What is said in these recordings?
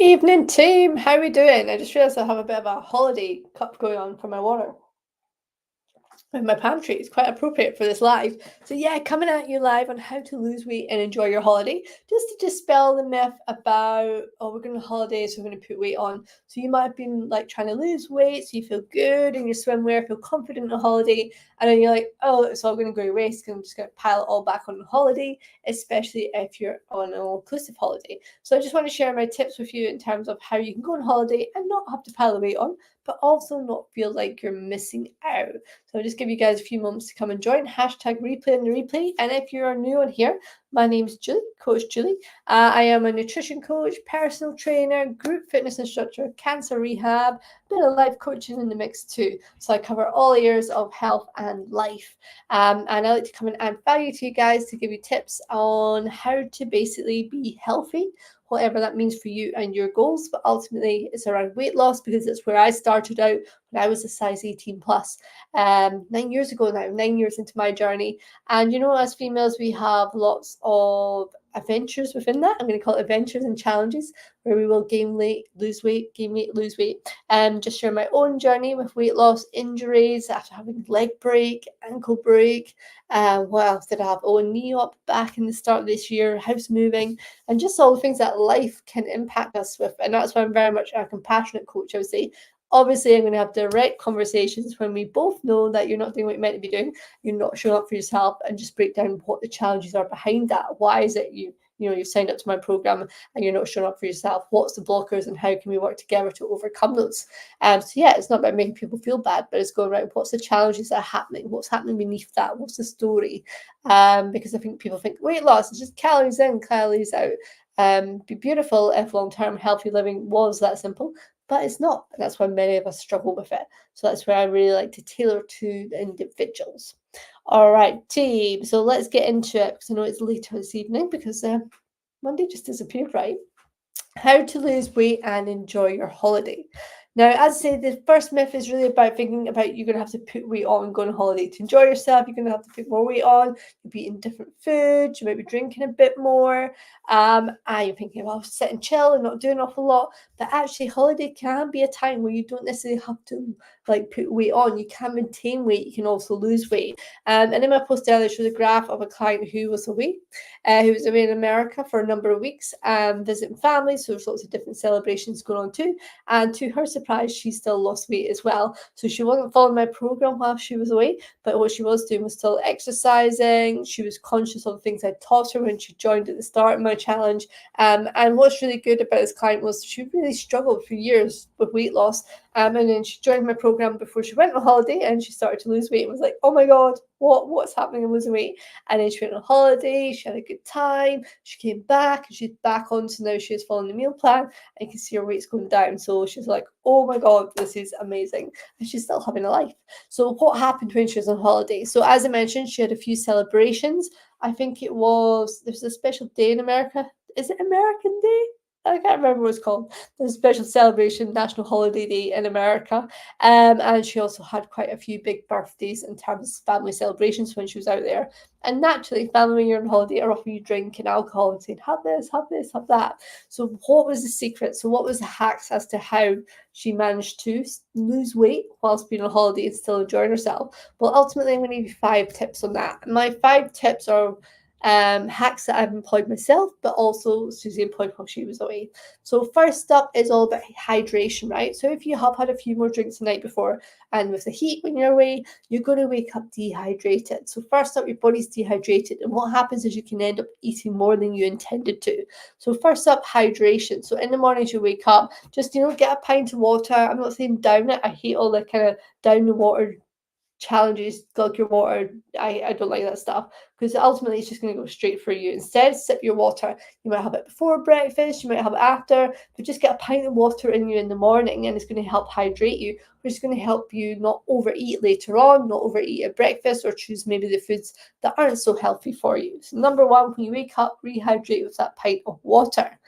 Evening team, how are we doing? I just realised I have a bit of a holiday cup going on for my water in my pantry. It's quite appropriate for this live. So yeah, coming at you live on how to lose weight and enjoy your holiday. Just to dispel the myth about, oh, we're going on holiday, so we're going to put weight on. So you might have been like trying to lose weight, so you feel good in your swimwear, feel confident on holiday, and then you're like, oh, it's all going to go to waste because I'm just going to pile it all back on the holiday, especially if you're on an all-inclusive holiday. So I just want to share my tips with you in terms of how you can go on holiday and not have to pile the weight on, but also not feel like you're missing out. So I'll just give you guys a few moments to come and join. Hashtag replay in the replay. And if you're new on here, my name's Julie, Coach Julie. I am a nutrition coach, personal trainer, group fitness instructor, cancer rehab, bit of life coaching in the mix too. So I cover all areas of health and life. And I like to come and add value to you guys to give you tips on how to basically be healthy, whatever that means for you and your goals. But ultimately, it's around weight loss because it's where I started out when I was a size 18 plus 9 years ago now, 9 years into my journey. And as females, we have lots of adventures within that. I'm going to call it adventures and challenges where we will gain weight, lose weight, gain weight, lose weight. And just share my own journey with weight loss, injuries after having leg break, ankle break. What else did I have? Oh, a knee up back in the start of this year, house moving, and just all the things that life can impact us with. And that's why I'm very much a compassionate coach, I would say. Obviously, I'm going to have direct conversations when we both know that you're not doing what you're meant to be doing, you're not showing up for yourself, and just break down what the challenges are behind that. Why is it you've signed up to my program and you're not showing up for yourself? What's the blockers and how can we work together to overcome those? So yeah, it's not about making people feel bad, but it's going right. What's the challenges that are happening? What's happening beneath that? What's the story? Because I think people think weight loss is just calories in, calories out. Be beautiful if long-term healthy living was that simple, but it's not. And that's why many of us struggle with it. So that's where I really like to tailor to the individuals. All right, team. So let's get into it because I know it's later this evening because Monday just disappeared, right? How to lose weight and enjoy your holiday. Now, as I say, the first myth is really about thinking about you're going to have to put weight on going on holiday to enjoy yourself. You're going to have to put more weight on. You'll be eating different foods. You might be drinking a bit more. And you're thinking, well, sit and chill and not do an awful lot. But actually, holiday can be a time where you don't necessarily have to put weight on. You can maintain weight. You can also lose weight. And in my post earlier, I showed a graph of a client who was away in America for a number of weeks, visiting family. So there's lots of different celebrations going on too. And to her surprise, she still lost weight as well. So she wasn't following my program while she was away, but what she was doing was still exercising. She was conscious of the things I taught her when she joined at the start of my challenge. And what's really good about this client was she really struggled for years with weight loss. And then she joined my program before she went on holiday and she started to lose weight and was like, oh my God, what's happening? I'm losing weight. And then she went on holiday, she had a good time, she came back and she's back on. So now she's following the meal plan and you can see her weight's going down. So she's like, oh my God, this is amazing. And she's still having a life. So what happened when she was on holiday? So as I mentioned, she had a few celebrations. I think there's a special day in America. Is it American Day? I can't remember what it's called. There's a special celebration, National Holiday Day in America. And she also had quite a few big birthdays in terms of family celebrations when she was out there. And naturally, family, when you're on holiday, are offering you drink and alcohol and saying, have this, have this, have that. So what was the secret? So what was the hacks as to how she managed to lose weight whilst being on holiday and still enjoying herself? Well, ultimately, I'm going to give you 5 tips on that. My 5 tips are hacks that I've employed myself, but also Susie employed while she was away. So first up is all about hydration, right? So if you have had a few more drinks the night before and with the heat when you're away, you're going to wake up dehydrated. So first up, your body's dehydrated. And what happens is you can end up eating more than you intended to. So first up, hydration. So in the mornings you wake up, just, get a pint of water. I'm not saying down it. I hate all the kind of down the water challenges, glug your water. I don't like that stuff because ultimately it's just going to go straight for you. Instead, sip your water. You might have it before breakfast, you might have it after, but just get a pint of water in you in the morning and it's going to help hydrate you, which is going to help you not overeat later on, not overeat at breakfast or choose maybe the foods that aren't so healthy for you. So number 1, when you wake up, rehydrate with that pint of water.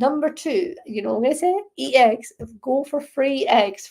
Number 2, I'm going to say eat eggs. Go for free eggs,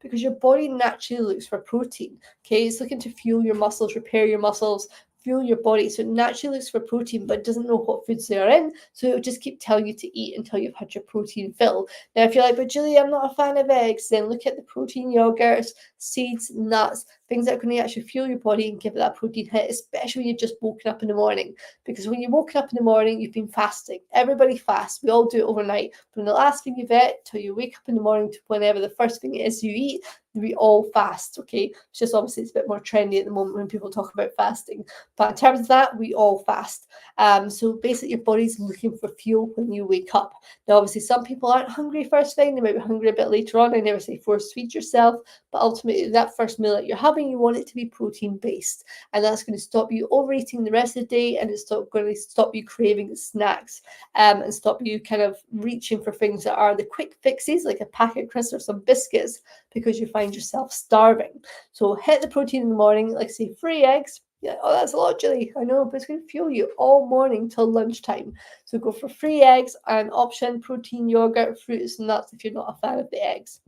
because your body naturally looks for protein. Okay, it's looking to fuel your muscles, repair your muscles, fuel your body. So it naturally looks for protein, but doesn't know what foods they are in. So it'll just keep telling you to eat until you've had your protein fill. Now, if you're like, but Julie, I'm not a fan of eggs, then look at the protein yogurts, seeds, nuts, things that are going to actually fuel your body and give it that protein hit, especially when you've just woken up in the morning. Because when you're woken up in the morning, you've been fasting. Everybody fasts. We all do it overnight. From the last thing you've ate till you wake up in the morning to whenever the first thing it is you eat, we all fast, okay? It's just obviously it's a bit more trendy at the moment when people talk about fasting. But in terms of that, we all fast. So basically your body's looking for fuel when you wake up. Now, obviously some people aren't hungry first thing. They might be hungry a bit later on. I never say force feed yourself, but ultimately that first meal that you're having, you want it to be protein based. And that's going to stop you overeating the rest of the day, and it's going to stop you craving snacks and stop you kind of reaching for things that are the quick fixes, like a packet of crisps or some biscuits, because you find yourself starving. So hit the protein in the morning, like say 3 eggs. Yeah, oh, that's a lot, Julie. I know, but it's going to fuel you all morning till lunchtime. So go for 3 eggs and option protein, yogurt, fruits, and nuts if you're not a fan of the eggs.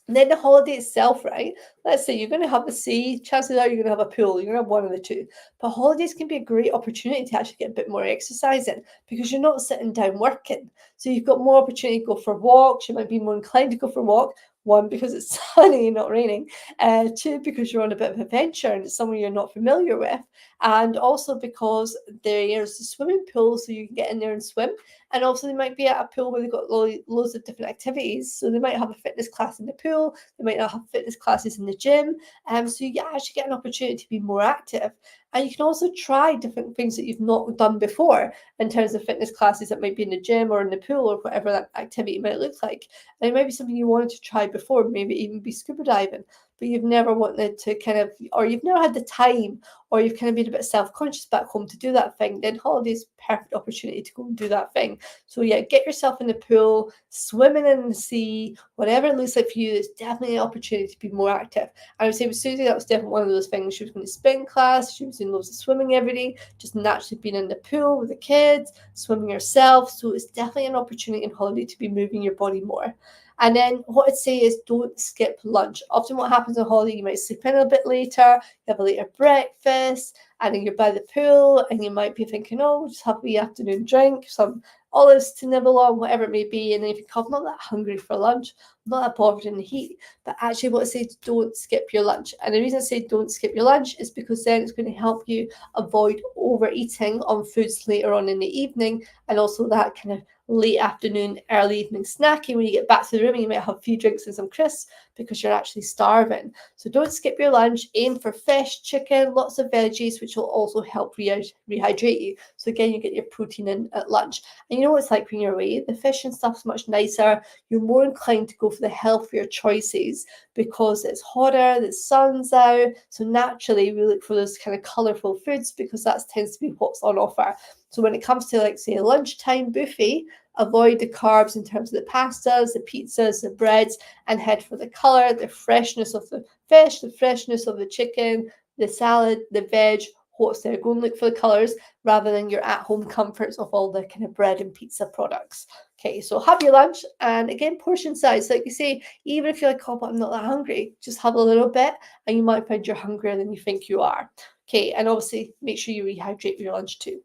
And then the holiday itself, right? Let's say you're going to have the sea, chances are you're going to have a pool, you're going to have one of the two. But holidays can be a great opportunity to actually get a bit more exercise in because you're not sitting down working. So you've got more opportunity to go for walks. You might be more inclined to go for a walk. 1, because it's sunny, not raining. 2, because you're on a bit of adventure and it's somewhere you're not familiar with. And also because there's a swimming pool, so you can get in there and swim. And also they might be at a pool where they've got loads of different activities. So they might have a fitness class in the pool. They might not have fitness classes in the gym. So you actually get an opportunity to be more active. And you can also try different things that you've not done before in terms of fitness classes that might be in the gym or in the pool or whatever that activity might look like. And it might be something you wanted to try before, maybe even be scuba diving, but you've never wanted to kind of, or you've never had the time, or you've kind of been a bit self-conscious back home to do that thing, then holidays perfect opportunity to go and do that thing. So yeah, get yourself in the pool, swimming in the sea, whatever it looks like for you, it's definitely an opportunity to be more active. I would say with Susie, that was definitely one of those things. She was going to spin class, she was doing loads of swimming every day, just naturally being in the pool with the kids, swimming herself. So it's definitely an opportunity in holiday to be moving your body more. And then what I'd say is don't skip lunch. Often what happens on holiday, you might sleep in a bit later, you have a later breakfast, and then you're by the pool, and you might be thinking, oh, we'll just have a wee afternoon drink, some olives to nibble on, whatever it may be. And then if you come, I'm not that hungry for lunch, I'm not that bothered in the heat. But actually what I say is don't skip your lunch. And the reason I say don't skip your lunch is because then it's going to help you avoid overeating on foods later on in the evening, and also that kind of late afternoon, early evening snacking. When you get back to the room, you might have a few drinks and some crisps because you're actually starving. So don't skip your lunch. Aim for fish, chicken, lots of veggies, which will also help rehydrate you. So again, you get your protein in at lunch. And you know what it's like when you're away? The fish and stuff's much nicer. You're more inclined to go for the healthier choices because it's hotter, the sun's out. So naturally, we look for those kind of colourful foods because that tends to be what's on offer. So when it comes to, like, say, a lunchtime buffet, avoid the carbs in terms of the pastas, the pizzas, the breads, and head for the colour, the freshness of the fish, the freshness of the chicken, the salad, the veg, what's there. Go and look for the colours rather than your at-home comforts of all the kind of bread and pizza products. Okay, so have your lunch, and again, portion size. Like you say, even if you're like, oh, but I'm not that hungry, just have a little bit, and you might find you're hungrier than you think you are. Okay, and obviously make sure you rehydrate with your lunch too.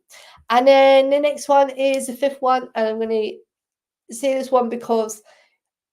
And then the next one is the 5th one, and I'm going to say this one because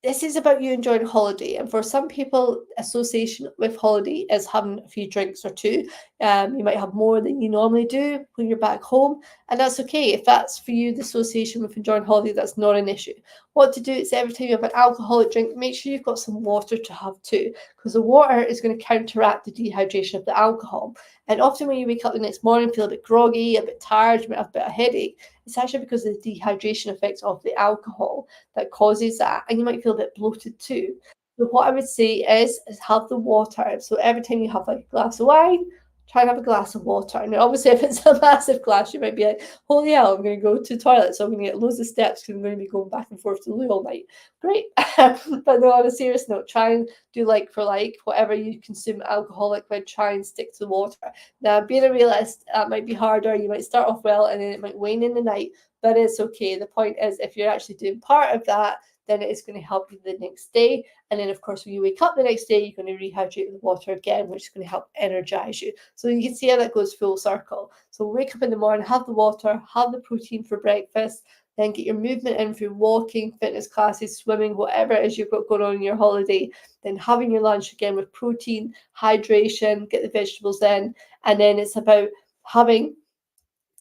this is about you enjoying holiday. And for some people, association with holiday is having a few drinks or two. You might have more than you normally do when you're back home, and that's okay. If that's for you, the association with enjoying holiday, that's not an issue. What to do is every time you have an alcoholic drink, make sure you've got some water to have too, because the water is going to counteract the dehydration of the alcohol. And often when you wake up the next morning, feel a bit groggy, a bit tired, you might have a bit of a headache, it's actually because of the dehydration effects of the alcohol that causes that, and you might feel a bit bloated too. So what I would say is have the water. So every time you have like a glass of wine, try and have a glass of water. And obviously, if it's a massive glass, you might be like, holy hell, I'm going to go to the toilet, so I'm going to get loads of steps because I'm going to be going back and forth to the loo all night. Great. But no, on a serious note, try and do like for like, whatever you consume alcoholic with, try and stick to the water. Now, being a realist, that might be harder. You might start off well and then it might wane in the night, but it's okay. The point is, if you're actually doing part of that, then it is going to help you the next day. And then, of course, when you wake up the next day, you're going to rehydrate with water again, which is going to help energize you. So you can see how that goes full circle. So wake up in the morning, have the water, have the protein for breakfast, then get your movement in through walking, fitness classes, swimming, whatever it is you've got going on in your holiday. Then having your lunch again with protein, hydration, get the vegetables in. And then it's about having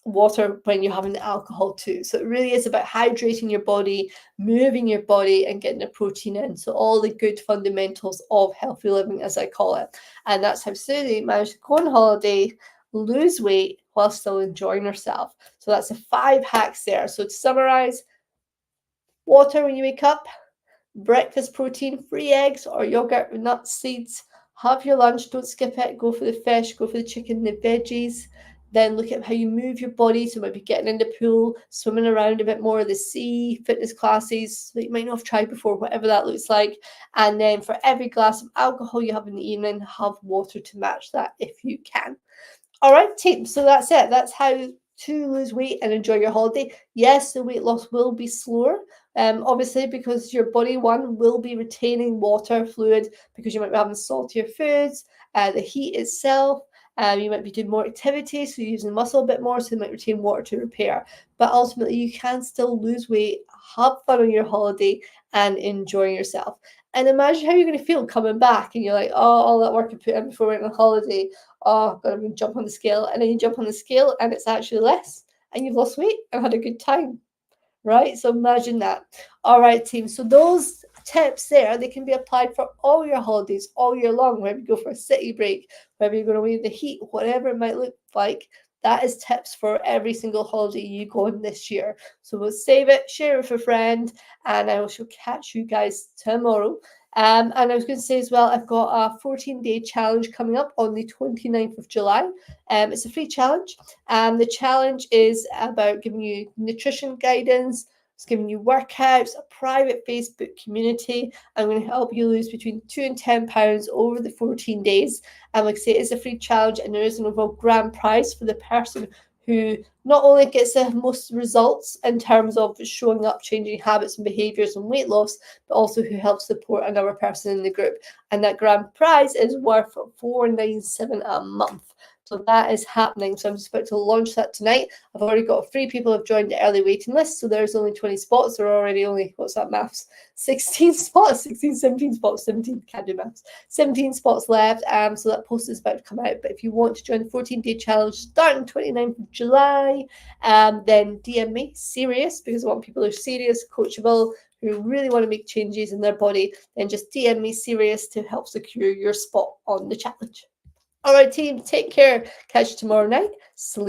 water when you're having the alcohol too. So it really is about hydrating your body, moving your body, and getting the protein in. So all the good fundamentals of healthy living, as I call it. And that's how Susie managed to go on holiday, lose weight while still enjoying herself. So that's the 5 hacks there. So to summarize, water when you wake up, breakfast protein, 3 eggs or yogurt with nuts, seeds. Have your lunch, don't skip it. Go for the fish, go for the chicken, the veggies. Then look at how you move your body. So maybe getting in the pool, swimming around a bit more, the sea, fitness classes that you might not have tried before, whatever that looks like. And then for every glass of alcohol you have in the evening, have water to match that if you can. All right, team. So that's it. That's how to lose weight and enjoy your holiday. Yes, the weight loss will be slower, obviously, because your body, one, will be retaining water, fluid, because you might be having saltier foods, the heat itself. You might be doing more activity, so you're using muscle a bit more, so you might retain water to repair. But ultimately, you can still lose weight, have fun on your holiday, and enjoy yourself. And imagine how you're going to feel coming back, and you're like, oh, all that work I put in before I went on holiday, oh, got to jump on the scale. And then you jump on the scale, and it's actually less, and you've lost weight and had a good time, right? So imagine that. All right, team. So those tips there, they can be applied for all your holidays all year long, whether you go for a city break, whether you're going away with the heat, whatever it might look like. That is tips for every single holiday you go on this year. So we'll save it, share it with a friend, and I shall catch you guys tomorrow. And I was going to say as well, I've got a 14-day challenge coming up on the 29th of July. It's a free challenge. The challenge is about giving you nutrition guidance. It's giving you workouts, a private Facebook community. I'm going to help you lose between 2 and 10 pounds over the 14 days. And like I say, it's a free challenge, and there is an overall grand prize for the person who not only gets the most results in terms of showing up, changing habits and behaviors and weight loss, but also who helps support another person in the group. And that grand prize is worth $497 a month. So that is happening. So I'm just about to launch that tonight. I've already got 3 people who have joined the early waiting list. So there's only 20 spots. There are already only, what's that maths? 16 spots, 16, 17 spots, 17, can't do maths. 17 spots left. So that post is about to come out. But if you want to join the 14-day challenge starting 29th of July, then DM me, serious, because I want people who are serious, coachable, who really want to make changes in their body, then just DM me, serious, to help secure your spot on the challenge. All right, team, take care. Catch you tomorrow night. Sleep